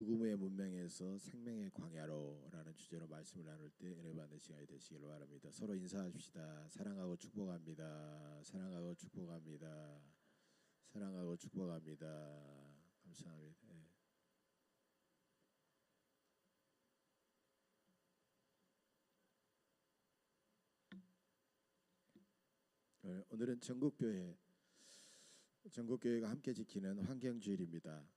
죽음의 문명에서 생명의 광야로라는 주제로 말씀을 나눌 때 은혜 받는 시간이 되시길 바랍니다. 서로 인사합시다. 사랑하고 축복합니다. 사랑하고 축복합니다. 사랑하고 축복합니다. 감사합니다. 오늘은 전국교회가 함께 지키는 환경주일입니다.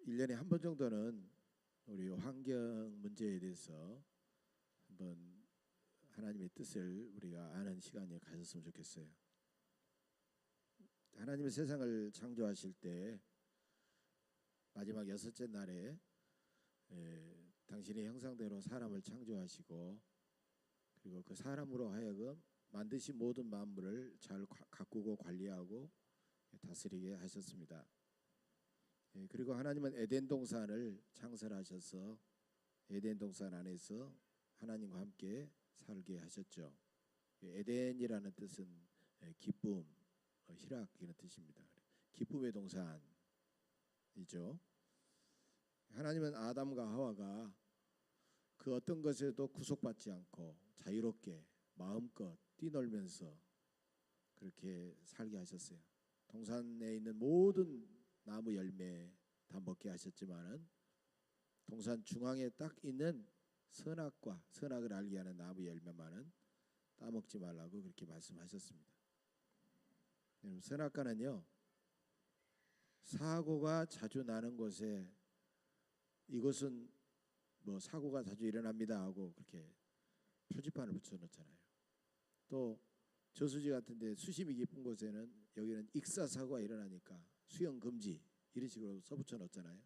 1년에 한 번 정도는 우리 환경 문제에 대해서 한번 하나님의 뜻을 우리가 아는 시간이 가졌으면 좋겠어요. 하나님의 세상을 창조하실 때 마지막 6째 날에 당신의 형상대로 사람을 창조하시고, 그리고 그 사람으로 하여금 만드신 모든 만물을 잘 가꾸고 관리하고 다스리게 하셨습니다. 그리고 하나님은 에덴 동산을 창설하셔서 에덴 동산 안에서 하나님과 함께 살게 하셨죠. 에덴이라는 뜻은 기쁨, 희락 이런 뜻입니다. 기쁨의 동산이죠. 하나님은 아담과 하와가 그 어떤 것에도 구속받지 않고 자유롭게 마음껏 뛰놀면서 그렇게 살게 하셨어요. 동산에 있는 모든 나무 열매 다 먹게 하셨지만은 동산 중앙에 딱 있는 선악을 알게 하는 나무 열매만은 따먹지 말라고 그렇게 말씀하셨습니다. 선악과는요, 사고가 자주 나는 곳에 이곳은 뭐 사고가 자주 일어납니다 하고 그렇게 표지판을 붙여놓잖아요. 또 저수지 같은데 수심이 깊은 곳에는 여기는 익사사고가 일어나니까 수영 금지 이런 식으로 써붙여 놓잖아요.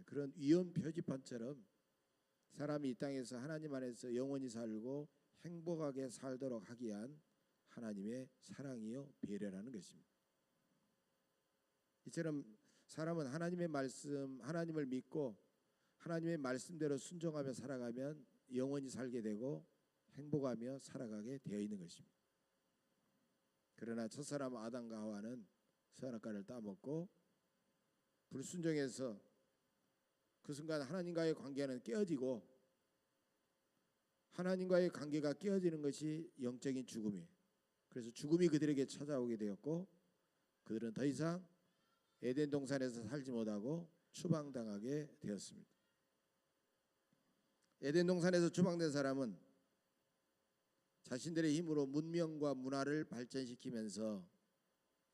그런 위험 표지판처럼 사람이 이 땅에서 하나님 안에서 영원히 살고 행복하게 살도록 하기 위한 하나님의 사랑이요 배려라는 것입니다. 이처럼 사람은 하나님의 말씀, 하나님을 믿고 하나님의 말씀대로 순종하며 살아가면 영원히 살게 되고 행복하며 살아가게 되어 있는 것입니다. 그러나 첫사람 아담과 하와는 선악과를 따먹고 불순종해서 그 순간 하나님과의 관계는 깨어지고, 하나님과의 관계가 깨어지는 것이 영적인 죽음이에요. 그래서 죽음이 그들에게 찾아오게 되었고 그들은 더 이상 에덴 동산에서 살지 못하고 추방당하게 되었습니다. 에덴 동산에서 추방된 사람은 자신들의 힘으로 문명과 문화를 발전시키면서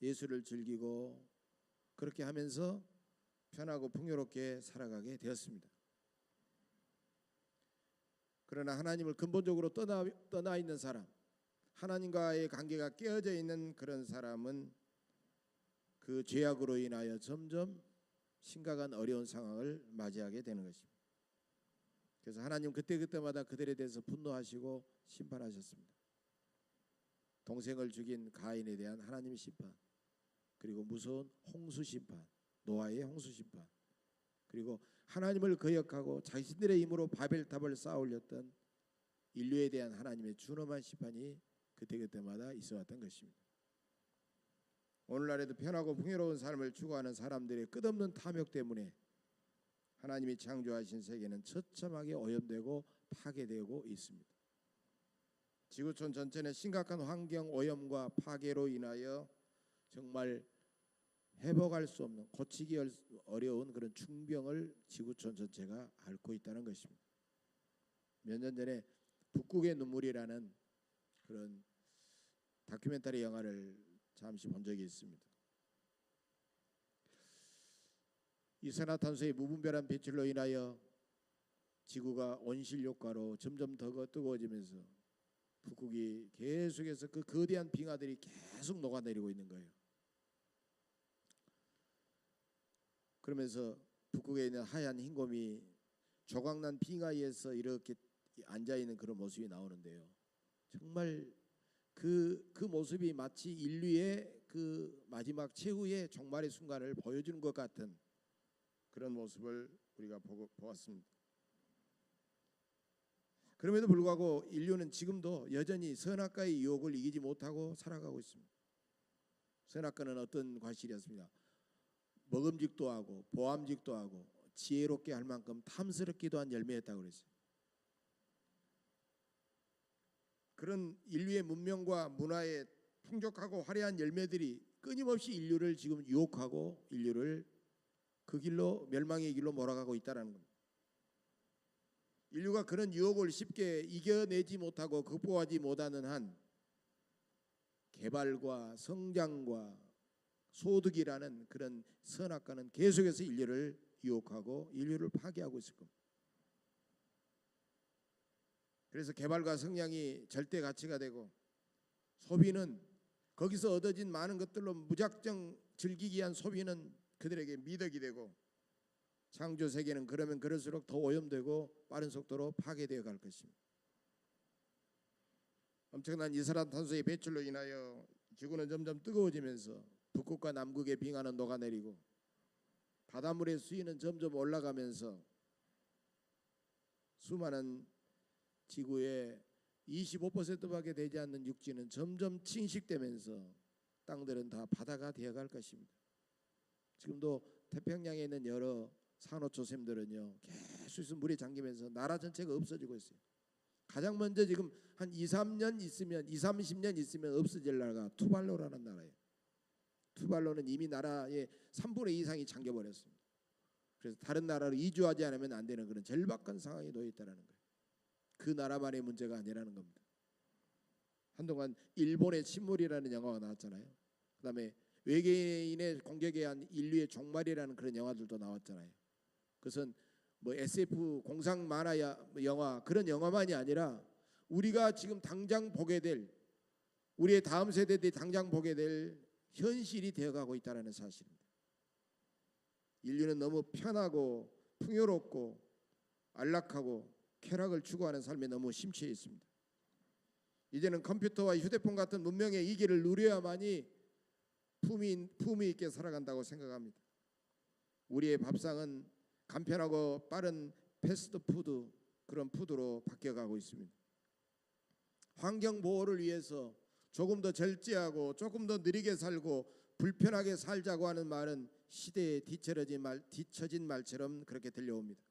예술을 즐기고 그렇게 하면서 편하고 풍요롭게 살아가게 되었습니다. 그러나 하나님을 근본적으로 떠나 있는 사람, 하나님과의 관계가 깨어져 있는 그런 사람은 그 죄악으로 인하여 점점 심각한 어려운 상황을 맞이하게 되는 것입니다. 그래서 하나님 그때마다 그들에 대해서 분노하시고 심판하셨습니다. 동생을 죽인 가인에 대한 하나님의 심판, 그리고 무서운 홍수 심판, 노아의 홍수 심판, 그리고 하나님을 거역하고 자신들의 힘으로 바벨탑을 쌓아 올렸던 인류에 대한 하나님의 준엄한 심판이 그때마다 있어왔던 것입니다. 오늘날에도 편하고 풍요로운 삶을 추구하는 사람들의 끝없는 탐욕 때문에 하나님이 창조하신 세계는 처참하게 오염되고 파괴되고 있습니다. 지구촌 전체는 심각한 환경 오염과 파괴로 인하여 정말 회복할 수 없는, 고치기 어려운 그런 중병을 지구촌 전체가 앓고 있다는 것입니다. 몇 년 전에 북극의 눈물이라는 그런 다큐멘터리 영화를 잠시 본 적이 있습니다. 이산화탄소의 무분별한 배출로 인하여 지구가 온실 효과로 점점 더 뜨거워지면서 북극이 계속해서 그 거대한 빙하들이 계속 녹아내리고 있는 거예요. 그러면서 북극에 있는 하얀 흰곰이 조각난 빙하에서 이렇게 앉아있는 그런 모습이 나오는데요, 정말 그 모습이 마치 인류의 그 마지막 최후의 종말의 순간을 보여주는 것 같은 그런 모습을 우리가 보았습니다. 그럼에도 불구하고 인류는 지금도 여전히 선악과의 유혹을 이기지 못하고 살아가고 있습니다. 선악과는 어떤 과실이었습니다. 먹음직도 하고 보암직도 하고 지혜롭게 할 만큼 탐스럽기도 한 열매였다고 그랬어요. 그런 인류의 문명과 문화의 풍족하고 화려한 열매들이 끊임없이 인류를 지금 유혹하고 인류를 그 길로 멸망의 길로 몰아가고 있다는 겁니다. 인류가 그런 유혹을 쉽게 이겨내지 못하고 극복하지 못하는 한 개발과 성장과 소득이라는 그런 선악과는 계속해서 인류를 유혹하고 인류를 파괴하고 있을 겁니다. 그래서 개발과 성장이 절대 가치가 되고 소비는 거기서 얻어진 많은 것들로 무작정 즐기기 위한 소비는 그들에게 미덕이 되고 창조 세계는 그러면 그럴수록 더 오염되고 빠른 속도로 파괴되어 갈 것입니다. 엄청난 이산화탄소의 배출로 인하여 지구는 점점 뜨거워지면서 북극과 남극의 빙하는 녹아내리고 바닷물의 수위는 점점 올라가면서 수많은 지구의 25%밖에 되지 않는 육지는 점점 침식되면서 땅들은 다 바다가 되어갈 것입니다. 지금도 태평양에 있는 여러 산호초샘들은요 계속 물에 잠기면서 나라 전체가 없어지고 있어요. 가장 먼저 지금 한 2-30년 있으면 없어질 나라가 투발루라는 나라예요. 투발루는 이미 나라의 3분의 2 이상이 잠겨버렸습니다. 그래서 다른 나라로 이주하지 않으면 안 되는 그런 절박한 상황에 놓여 있다는 거예요. 그 나라만의 문제가 아니라는 겁니다. 한동안 일본의 침몰이라는 영화가 나왔잖아요. 그다음에 외계인의 공격에 의한 인류의 종말이라는 그런 영화들도 나왔잖아요. 그것은 뭐 SF 공상 만화 영화 그런 영화만이 아니라 우리가 지금 당장 보게 될 우리의 다음 세대들이 당장 보게 될 현실이 되어가고 있다는 사실입니다. 인류는 너무 편하고 풍요롭고 안락하고 쾌락을 추구하는 삶에 너무 심취해 있습니다. 이제는 컴퓨터와 휴대폰 같은 문명의 이기를 누려야만이 품위 있게 살아간다고 생각합니다. 우리의 밥상은 간편하고 빠른 패스트푸드 그런 푸드로 바뀌어가고 있습니다. 환경 보호를 위해서 조금 더 절제하고 조금 더 느리게 살고 불편하게 살자고 하는 말은 시대에 뒤처진 말처럼 그렇게 들려옵니다.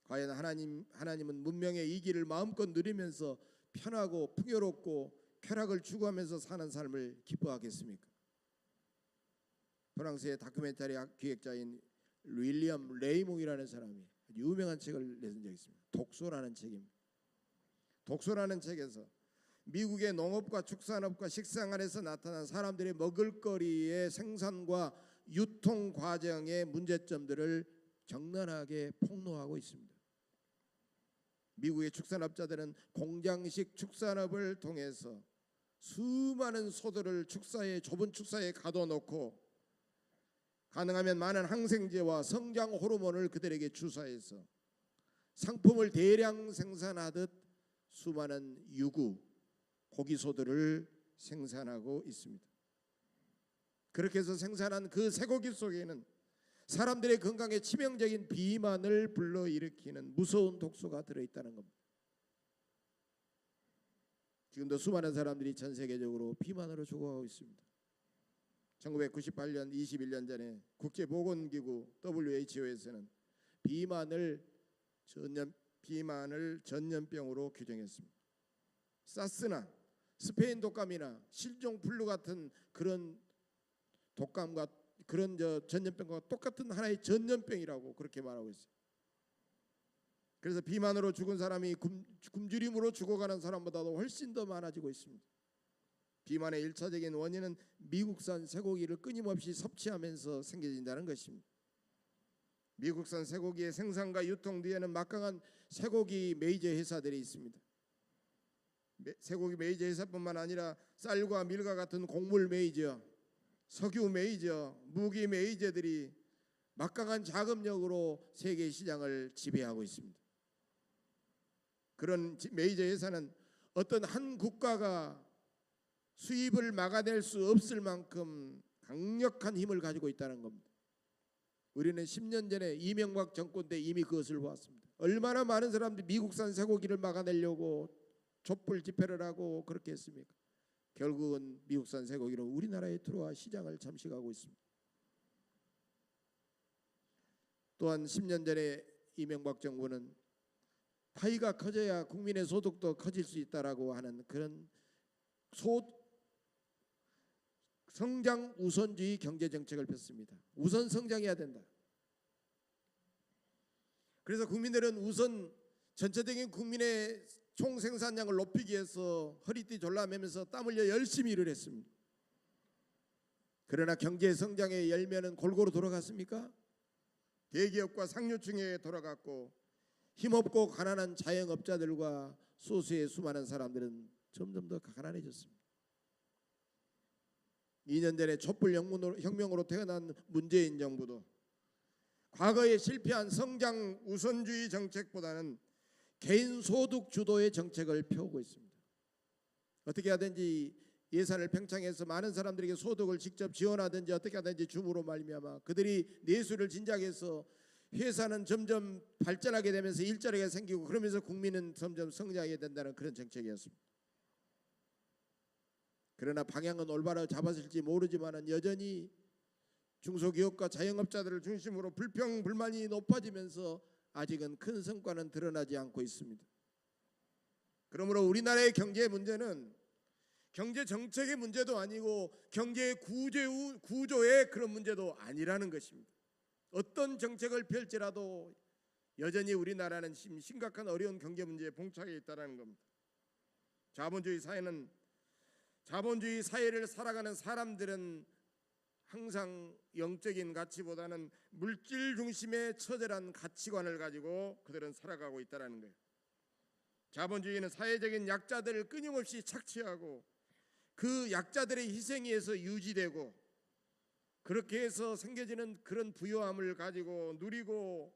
과연 하나님은 문명의 이기를 마음껏 누리면서 편하고 풍요롭고 쾌락을 추구하면서 사는 삶을 기뻐하겠습니까? 프랑스의 다큐멘터리 기획자인 윌리엄 레이몽이라는 사람이 유명한 책을 낸 적이 있습니다. 독소라는 책입니다. 독소라는 책에서 미국의 농업과 축산업과 식생활에서 나타난 사람들의 먹을거리의 생산과 유통 과정의 문제점들을 적나라하게 폭로하고 있습니다. 미국의 축산업자들은 공장식 축산업을 통해서 수많은 소들을 좁은 축사에 가둬놓고 가능하면 많은 항생제와 성장 호르몬을 그들에게 주사해서 상품을 대량 생산하듯 수많은 유구 고기소들을 생산하고 있습니다. 그렇게 해서 생산한 그 쇠고기 속에는 사람들의 건강에 치명적인 비만을 불러일으키는 무서운 독소가 들어있다는 겁니다. 지금도 수많은 사람들이 전 세계적으로 비만으로 죽어가고 있습니다. 1998년 21년 전에 국제보건기구 WHO에서는 비만을 전염병으로 규정했습니다. 사스나 스페인 독감이나 실종플루 같은 그런 독감과 그런 전염병과 똑같은 하나의 전염병이라고 그렇게 말하고 있어요. 그래서 비만으로 죽은 사람이 굶주림으로 죽어가는 사람보다도 훨씬 더 많아지고 있습니다. 비만의 1차적인 원인은 미국산 쇠고기를 끊임없이 섭취하면서 생겨진다는 것입니다. 미국산 쇠고기의 생산과 유통 뒤에는 막강한 쇠고기 메이저 회사들이 있습니다. 쇠고기 메이저 회사뿐만 아니라 쌀과 밀과 같은 곡물 메이저, 석유 메이저, 무기 메이저들이 막강한 자금력으로 세계 시장을 지배하고 있습니다. 그런 메이저 회사는 어떤 한 국가가 수입을 막아낼 수 없을 만큼 강력한 힘을 가지고 있다는 겁니다. 우리는 10년 전에 이명박 정권 때 이미 그것을 보았습니다. 얼마나 많은 사람들이 미국산 쇠고기를 막아내려고 촛불 집회를 하고 그렇게 했습니까? 결국은 미국산 쇠고기는 우리나라에 들어와 시장을 잠식하고 있습니다. 또한 10년 전에 이명박 정부는 파이가 커져야 국민의 소득도 커질 수 있다라고 하는 그런 성장 우선주의 경제 정책을 폈습니다. 우선 성장해야 된다. 그래서 국민들은 우선 전체적인 국민의 총 생산량을 높이기 위해서 허리띠 졸라매면서 땀 흘려 열심히 일을 했습니다. 그러나 경제 성장의 열매는 골고루 돌아갔습니까? 대기업과 상류층에 돌아갔고 힘없고 가난한 자영업자들과 소수의 수많은 사람들은 점점 더 가난해졌습니다. 2년 전에 촛불혁명으로 태어난 문재인 정부도 과거에 실패한 성장 우선주의 정책보다는 개인 소득 주도의 정책을 펴오고 있습니다. 어떻게 하든지 예산을 팽창해서 많은 사람들에게 소득을 직접 지원하든지 어떻게 하든지 줌으로 말미암아 그들이 내수를 진작해서 회사는 점점 발전하게 되면서 일자리가 생기고 그러면서 국민은 점점 성장하게 된다는 그런 정책이었습니다. 그러나 방향은 올바로 잡았을지 모르지만 여전히 중소기업과 자영업자들을 중심으로 불평 불만이 높아지면서 아직은 큰 성과는 드러나지 않고 있습니다. 그러므로 우리나라의 경제 문제는 경제 정책의 문제도 아니고 경제 구조의 그런 문제도 아니라는 것입니다. 어떤 정책을 펼지라도 여전히 우리나라는 심각한 어려운 경제 문제에 봉착해 있다는 겁니다. 자본주의 사회를 살아가는 사람들은 항상 영적인 가치보다는 물질 중심의 처절한 가치관을 가지고 그들은 살아가고 있다는 거예요. 자본주의는 사회적인 약자들을 끊임없이 착취하고 그 약자들의 희생에 의해서 유지되고 그렇게 해서 생겨지는 그런 부유함을 가지고 누리고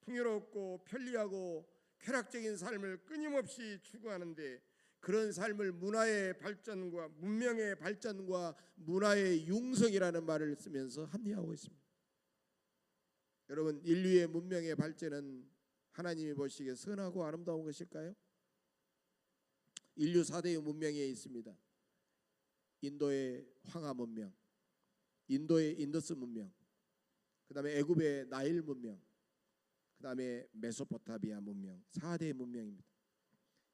풍요롭고 편리하고 쾌락적인 삶을 끊임없이 추구하는데 그런 삶을 문화의 발전과 문명의 발전과 문화의 융성이라는 말을 쓰면서 합리화하고 있습니다. 여러분, 인류의 문명의 발전은 하나님이 보시기에 선하고 아름다운 것일까요? 인류 4대의 문명이 있습니다. 인도의 황하 문명, 인도의 인더스 문명, 그 다음에 애굽의 나일 문명, 그 다음에 메소포타미아 문명, 4대 문명입니다.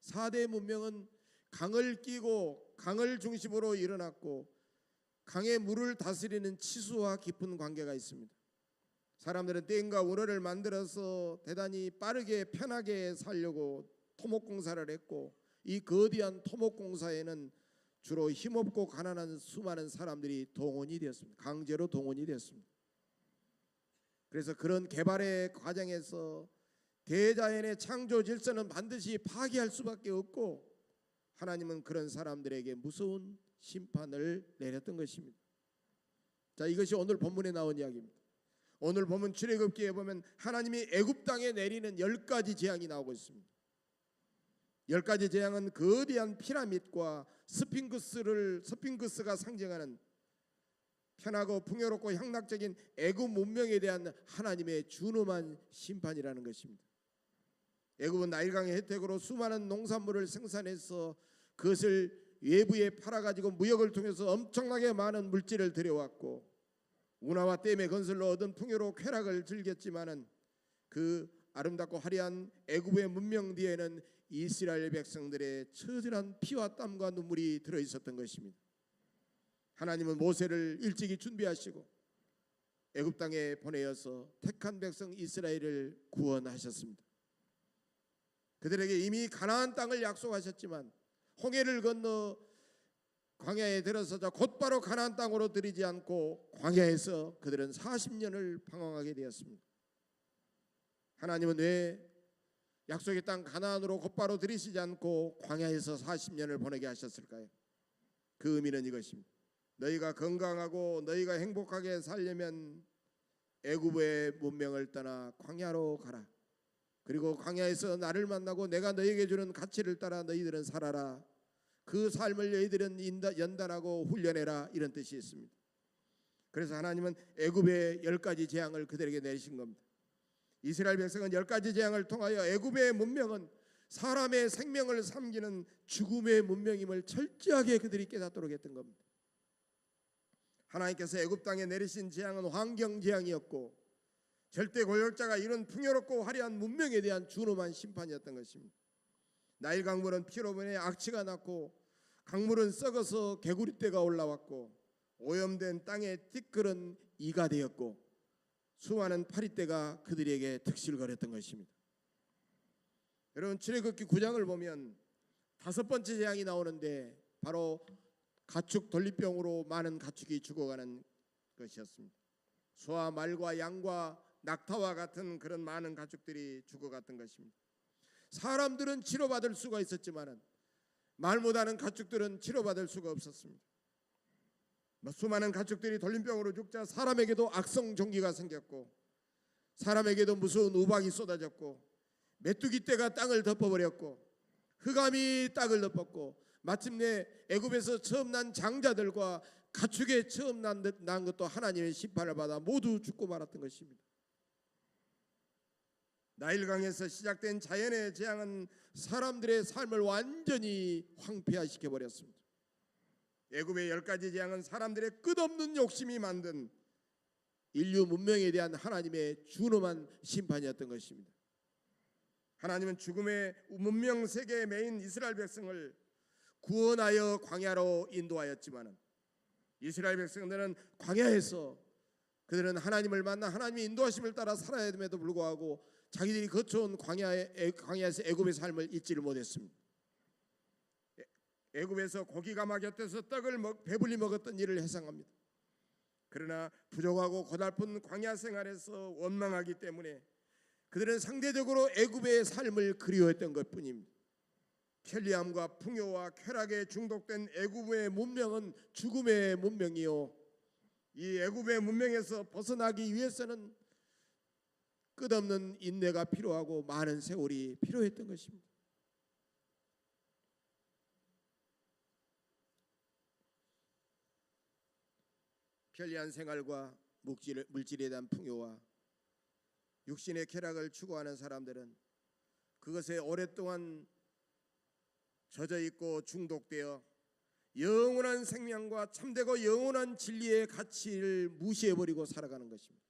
4대 문명은 강을 끼고 강을 중심으로 일어났고 강의 물을 다스리는 치수와 깊은 관계가 있습니다. 사람들은 댐과 운하를 만들어서 대단히 빠르게 편하게 살려고 토목공사를 했고 이 거대한 토목공사에는 주로 힘없고 가난한 수많은 사람들이 동원이 되었습니다. 강제로 동원이 되었습니다. 그래서 그런 개발의 과정에서 대자연의 창조 질서는 반드시 파괴할 수밖에 없고 하나님은 그런 사람들에게 무서운 심판을 내렸던 것입니다. 자, 이것이 오늘 본문에 나온 이야기입니다. 오늘 본문 출애굽기에 보면 하나님이 애굽 땅에 내리는 10가지 재앙이 나오고 있습니다. 10가지 재앙은 거대한 피라밋과 스핑크스가 상징하는 편하고 풍요롭고 향락적인 애굽 문명에 대한 하나님의 준엄한 심판이라는 것입니다. 애굽은 나일강의 혜택으로 수많은 농산물을 생산해서 그것을 외부에 팔아가지고 무역을 통해서 엄청나게 많은 물질을 들여왔고 운하와 댐의 건설로 얻은 풍요로 쾌락을 즐겼지만은 그 아름답고 화려한 애굽의 문명 뒤에는 이스라엘 백성들의 처절한 피와 땀과 눈물이 들어 있었던 것입니다. 하나님은 모세를 일찍이 준비하시고 애굽 땅에 보내어서 택한 백성 이스라엘을 구원하셨습니다. 그들에게 이미 가나안 땅을 약속하셨지만 홍해를 건너 광야에 들어서자 곧바로 가나안 땅으로 들이지 않고 광야에서 그들은 40년을 방황하게 되었습니다. 하나님은 왜 약속의 땅 가나안으로 곧바로 들이시지 않고 광야에서 40년을 보내게 하셨을까요? 그 의미는 이것입니다. 너희가 건강하고 너희가 행복하게 살려면 애굽의 문명을 떠나 광야로 가라. 그리고 광야에서 나를 만나고 내가 너희에게 주는 가치를 따라 너희들은 살아라. 그 삶을 너희들은 연단하고 훈련해라. 이런 뜻이 있습니다. 그래서 하나님은 애굽의 10가지 재앙을 그들에게 내리신 겁니다. 이스라엘 백성은 10가지 재앙을 통하여 애굽의 문명은 사람의 생명을 삼기는 죽음의 문명임을 철저하게 그들이 깨닫도록 했던 겁니다. 하나님께서 애굽 땅에 내리신 재앙은 환경 재앙이었고 절대 고역자가 이룬 풍요롭고 화려한 문명에 대한 준엄한 심판이었던 것입니다. 나일 강물은 피로 변해 악취가 났고 강물은 썩어서 개구리떼가 올라왔고 오염된 땅에 티끌은 이가 되었고 수많은 파리떼가 그들에게 득실거렸던 것입니다. 여러분, 출애굽기 9장을 보면 5번째 재앙이 나오는데 바로 가축 돌리병으로 많은 가축이 죽어가는 것이었습니다. 소와 말과 양과 낙타와 같은 그런 많은 가축들이 죽어갔던 것입니다. 사람들은 치료받을 수가 있었지만 말 못하는 가축들은 치료받을 수가 없었습니다. 수많은 가축들이 돌림병으로 죽자 사람에게도 악성 종기가 생겼고 사람에게도 무서운 우박이 쏟아졌고 메뚜기 떼가 땅을 덮어버렸고 흑암이 땅을 덮었고 마침내 애굽에서 처음 난 장자들과 가축에 처음 난 것도 하나님의 심판을 받아 모두 죽고 말았던 것입니다. 나일강에서 시작된 자연의 재앙은 사람들의 삶을 완전히 황폐화시켜 버렸습니다. 애굽의 10가지 재앙은 사람들의 끝없는 욕심이 만든 인류 문명에 대한 하나님의 준엄한 심판이었던 것입니다. 하나님은 죽음의 문명 세계에 매인 이스라엘 백성을 구원하여 광야로 인도하였지만 이스라엘 백성들은 광야에서 그들은 하나님을 만나 하나님의 인도하심을 따라 살아야 됨에도 불구하고 자기들이 거쳐온 광야에서 애굽의 삶을 잊지를 못했습니다. 애굽에서 고기 가마 곁에서 떡을 배불리 먹었던 일을 회상합니다. 그러나 부족하고 고달픈 광야 생활에서 원망하기 때문에 그들은 상대적으로 애굽의 삶을 그리워했던 것뿐입니다. 편리함과 풍요와 쾌락에 중독된 애굽의 문명은 죽음의 문명이요, 이 애굽의 문명에서 벗어나기 위해서는 끝없는 인내가 필요하고 많은 세월이 필요했던 것입니다. 편리한 생활과 물질에 대한 풍요와 육신의 쾌락을 추구하는 사람들은 그것에 오랫동안 젖어 있고 중독되어 영원한 생명과 참되고 영원한 진리의 가치를 무시해버리고 살아가는 것입니다.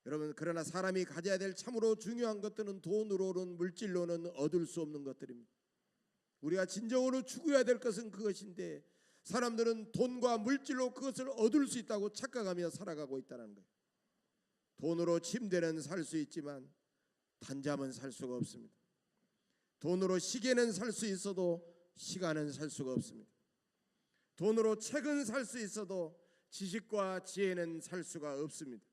여러분, 그러나 사람이 가져야 될 참으로 중요한 것들은 돈으로는 물질로는 얻을 수 없는 것들입니다. 우리가 진정으로 추구해야 될 것은 그것인데 사람들은 돈과 물질로 그것을 얻을 수 있다고 착각하며 살아가고 있다는 거예요. 돈으로 침대는 살 수 있지만 단잠은 살 수가 없습니다. 돈으로 시계는 살 수 있어도 시간은 살 수가 없습니다. 돈으로 책은 살 수 있어도 지식과 지혜는 살 수가 없습니다.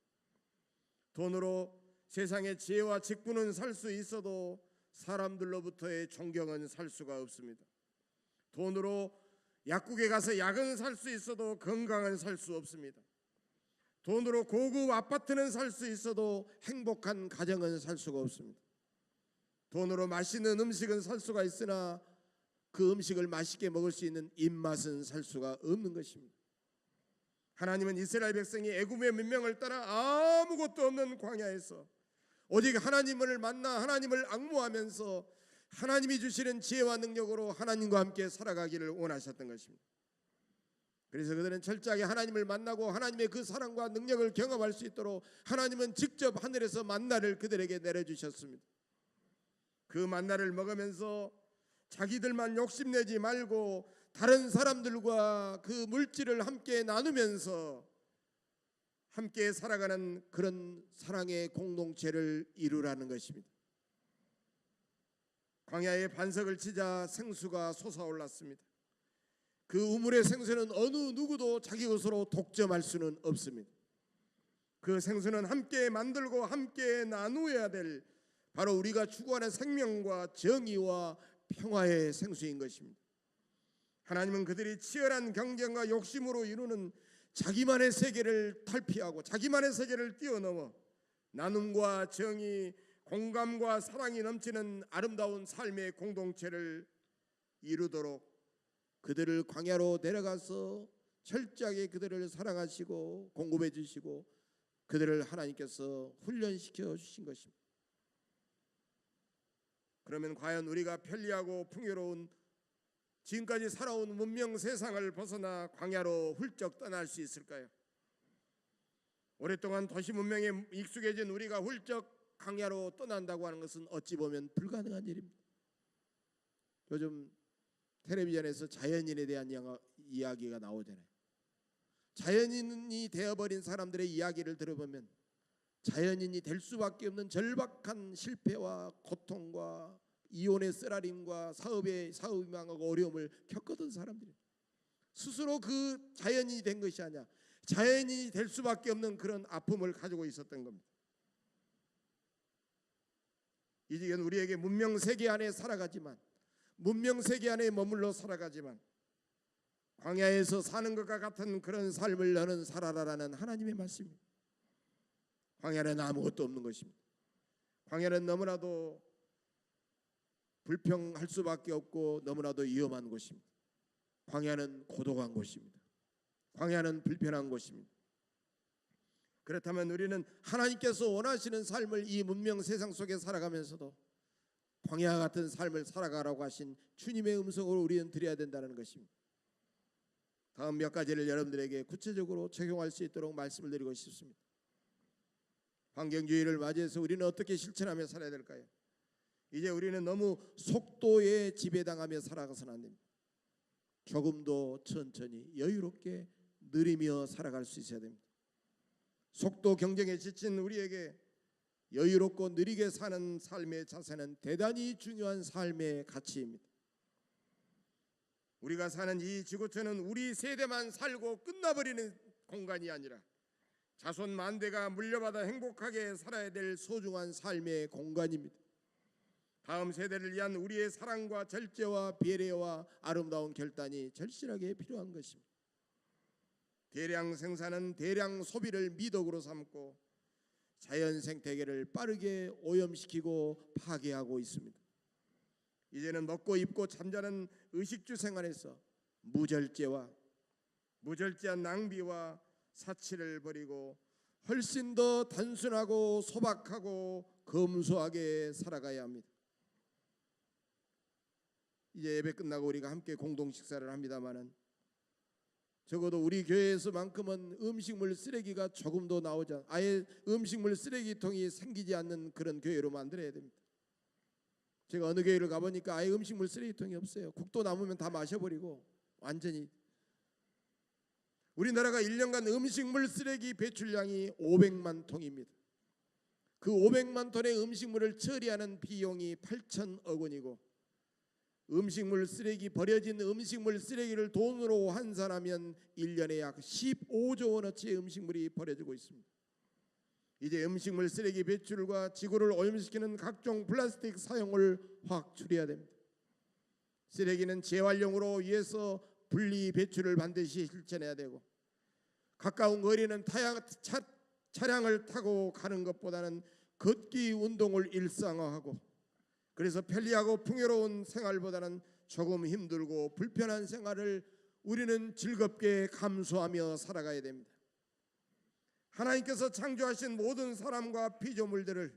돈으로 세상의 지혜와 직분은 살 수 있어도 사람들로부터의 존경은 살 수가 없습니다. 돈으로 약국에 가서 약은 살 수 있어도 건강은 살 수 없습니다. 돈으로 고급 아파트는 살 수 있어도 행복한 가정은 살 수가 없습니다. 돈으로 맛있는 음식은 살 수가 있으나 그 음식을 맛있게 먹을 수 있는 입맛은 살 수가 없는 것입니다. 하나님은 이스라엘 백성이 애굽의 문명을 따라 아무것도 없는 광야에서 오직 하나님을 만나 하나님을 앙모하면서 하나님이 주시는 지혜와 능력으로 하나님과 함께 살아가기를 원하셨던 것입니다. 그래서 그들은 철저하게 하나님을 만나고 하나님의 그 사랑과 능력을 경험할 수 있도록 하나님은 직접 하늘에서 만나를 그들에게 내려주셨습니다. 그 만나를 먹으면서 자기들만 욕심내지 말고 다른 사람들과 그 물질을 함께 나누면서 함께 살아가는 그런 사랑의 공동체를 이루라는 것입니다. 광야에 반석을 치자 생수가 솟아올랐습니다. 그 우물의 생수는 어느 누구도 자기 것으로 독점할 수는 없습니다. 그 생수는 함께 만들고 함께 나누어야 될 바로 우리가 추구하는 생명과 정의와 평화의 생수인 것입니다. 하나님은 그들이 치열한 경쟁과 욕심으로 이루는 자기만의 세계를 탈피하고 자기만의 세계를 뛰어넘어 나눔과 정의, 공감과 사랑이 넘치는 아름다운 삶의 공동체를 이루도록 그들을 광야로 데려가서 철저하게 그들을 사랑하시고 공급해 주시고 그들을 하나님께서 훈련시켜 주신 것입니다. 그러면 과연 우리가 편리하고 풍요로운 지금까지 살아온 문명 세상을 벗어나 광야로 훌쩍 떠날 수 있을까요? 오랫동안 도시 문명에 익숙해진 우리가 훌쩍 광야로 떠난다고 하는 것은 어찌 보면 불가능한 일입니다. 요즘 텔레비전에서 자연인에 대한 이야기가 나오잖아요. 자연인이 되어버린 사람들의 이야기를 들어보면 자연인이 될 수밖에 없는 절박한 실패와 고통과 이혼의 쓰라림과 사업이 망하고 어려움을 겪었던 사람들이 스스로 그 자연인이 된 것이 아니야. 자연인이 될 수밖에 없는 그런 아픔을 가지고 있었던 겁니다. 이제 우리에게 문명 세계 안에 살아가지만, 문명 세계 안에 머물러 살아가지만 광야에서 사는 것과 같은 그런 삶을 너는 살아라라는 하나님의 말씀입니다. 광야는 아무것도 없는 것입니다. 광야는 너무나도 불평할 수밖에 없고 너무나도 위험한 곳입니다. 광야는 고독한 곳입니다. 광야는 불편한 곳입니다. 그렇다면 우리는 하나님께서 원하시는 삶을 이 문명 세상 속에 살아가면서도 광야 같은 삶을 살아가라고 하신 주님의 음성으로 우리는 드려야 된다는 것입니다. 다음 몇 가지를 여러분들에게 구체적으로 적용할 수 있도록 말씀을 드리고 싶습니다. 환경주의를 맞이해서 우리는 어떻게 실천하며 살아야 될까요? 이제 우리는 너무 속도에 지배당하며 살아가서는 안 됩니다. 조금 더 천천히 여유롭게 느리며 살아갈 수 있어야 됩니다. 속도 경쟁에 지친 우리에게 여유롭고 느리게 사는 삶의 자세는 대단히 중요한 삶의 가치입니다. 우리가 사는 이 지구촌은 우리 세대만 살고 끝나버리는 공간이 아니라 자손 만대가 물려받아 행복하게 살아야 될 소중한 삶의 공간입니다. 다음 세대를 위한 우리의 사랑과 절제와 배려와 아름다운 결단이 절실하게 필요한 것입니다. 대량 생산은 대량 소비를 미덕으로 삼고 자연 생태계를 빠르게 오염시키고 파괴하고 있습니다. 이제는 먹고 입고 잠자는 의식주 생활에서 무절제한 낭비와 사치를 버리고 훨씬 더 단순하고 소박하고 검소하게 살아가야 합니다. 이제 예배 끝나고 우리가 함께 공동 식사를 합니다마는 적어도 우리 교회에서만큼은 음식물 쓰레기가 조금 더 나오지 않, 아예 음식물 쓰레기통이 생기지 않는 그런 교회로 만들어야 됩니다. 제가 어느 교회를 가보니까 아예 음식물 쓰레기통이 없어요. 국도 남으면 다 마셔버리고 완전히. 우리나라가 1년간 음식물 쓰레기 배출량이 500만 통입니다. 그 500만 톤의 음식물을 처리하는 비용이 8천억 원이고 음식물 쓰레기 버려진 음식물 쓰레기를 돈으로 환산하면 1년에 약 15조 원어치의 음식물이 버려지고 있습니다. 이제 음식물 쓰레기 배출과 지구를 오염시키는 각종 플라스틱 사용을 확 줄여야 됩니다. 쓰레기는 재활용으로 위해서 분리 배출을 반드시 실천해야 되고 가까운 거리는 차량을 타고 가는 것보다는 걷기 운동을 일상화하고 그래서 편리하고 풍요로운 생활보다는 조금 힘들고 불편한 생활을 우리는 즐겁게 감수하며 살아가야 됩니다. 하나님께서 창조하신 모든 사람과 피조물들을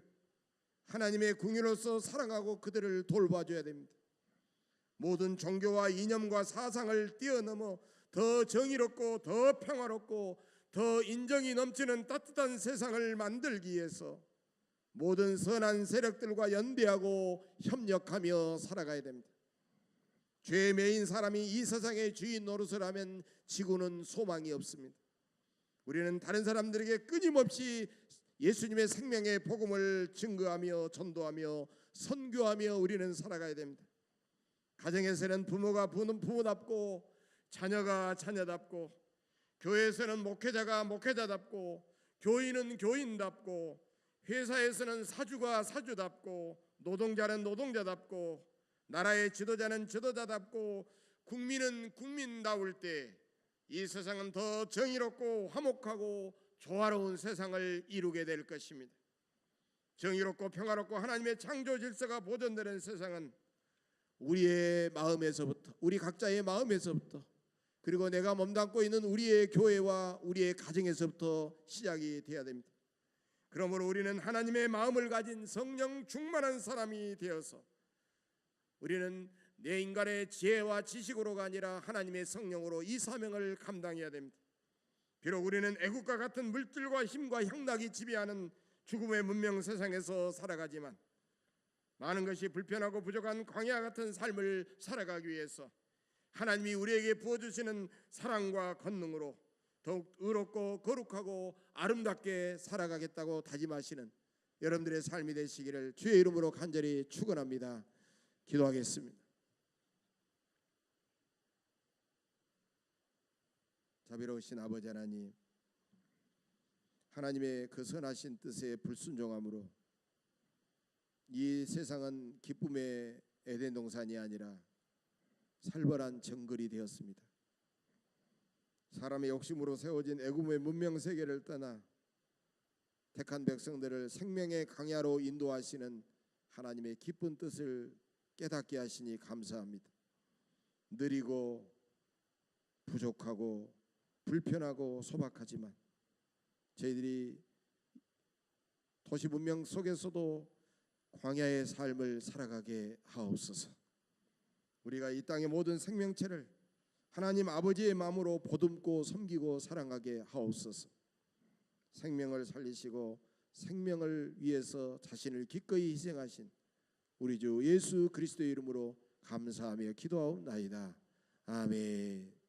하나님의 궁유로서 사랑하고 그들을 돌봐줘야 됩니다. 모든 종교와 이념과 사상을 뛰어넘어 더 정의롭고 더 평화롭고 더 인정이 넘치는 따뜻한 세상을 만들기 위해서 모든 선한 세력들과 연대하고 협력하며 살아가야 됩니다. 죄에 매인 사람이 이 세상의 주인 노릇을 하면 지구는 소망이 없습니다. 우리는 다른 사람들에게 끊임없이 예수님의 생명의 복음을 증거하며 전도하며 선교하며 우리는 살아가야 됩니다. 가정에서는 부모가 부모답고 자녀가 자녀답고 교회에서는 목회자가 목회자답고 교인은 교인답고 회사에서는 사주가 사주답고 노동자는 노동자답고 나라의 지도자는 지도자답고 국민은 국민다울 때 이 세상은 더 정의롭고 화목하고 조화로운 세상을 이루게 될 것입니다. 정의롭고 평화롭고 하나님의 창조 질서가 보존되는 세상은 우리의 마음에서부터 우리 각자의 마음에서부터 그리고 내가 몸담고 있는 우리의 교회와 우리의 가정에서부터 시작이 되어야 됩니다. 그러므로 우리는 하나님의 마음을 가진 성령 충만한 사람이 되어서 우리는 내 인간의 지혜와 지식으로가 아니라 하나님의 성령으로 이 사명을 감당해야 됩니다. 비록 우리는 애국과 같은 물질과 힘과 향락이 지배하는 죽음의 문명 세상에서 살아가지만 많은 것이 불편하고 부족한 광야 같은 삶을 살아가기 위해서 하나님이 우리에게 부어주시는 사랑과 권능으로 더욱 의롭고 거룩하고 아름답게 살아가겠다고 다짐하시는 여러분들의 삶이 되시기를 주의 이름으로 간절히 축원합니다. 기도하겠습니다. 자비로우신 아버지 하나님, 하나님의 그 선하신 뜻에 불순종함으로 이 세상은 기쁨의 에덴 동산이 아니라 살벌한 정글이 되었습니다. 사람의 욕심으로 세워진 애굽의 문명 세계를 떠나 택한 백성들을 생명의 강야로 인도하시는 하나님의 기쁜 뜻을 깨닫게 하시니 감사합니다. 느리고 부족하고 불편하고 소박하지만 저희들이 도시 문명 속에서도 광야의 삶을 살아가게 하옵소서. 우리가 이 땅의 모든 생명체를 하나님 아버지의 마음으로 보듬고 섬기고 사랑하게 하옵소서. 생명을 살리시고 생명을 위해서 자신을 기꺼이 희생하신 우리 주 예수 그리스도의 이름으로 감사하며 기도하옵나이다. 아멘.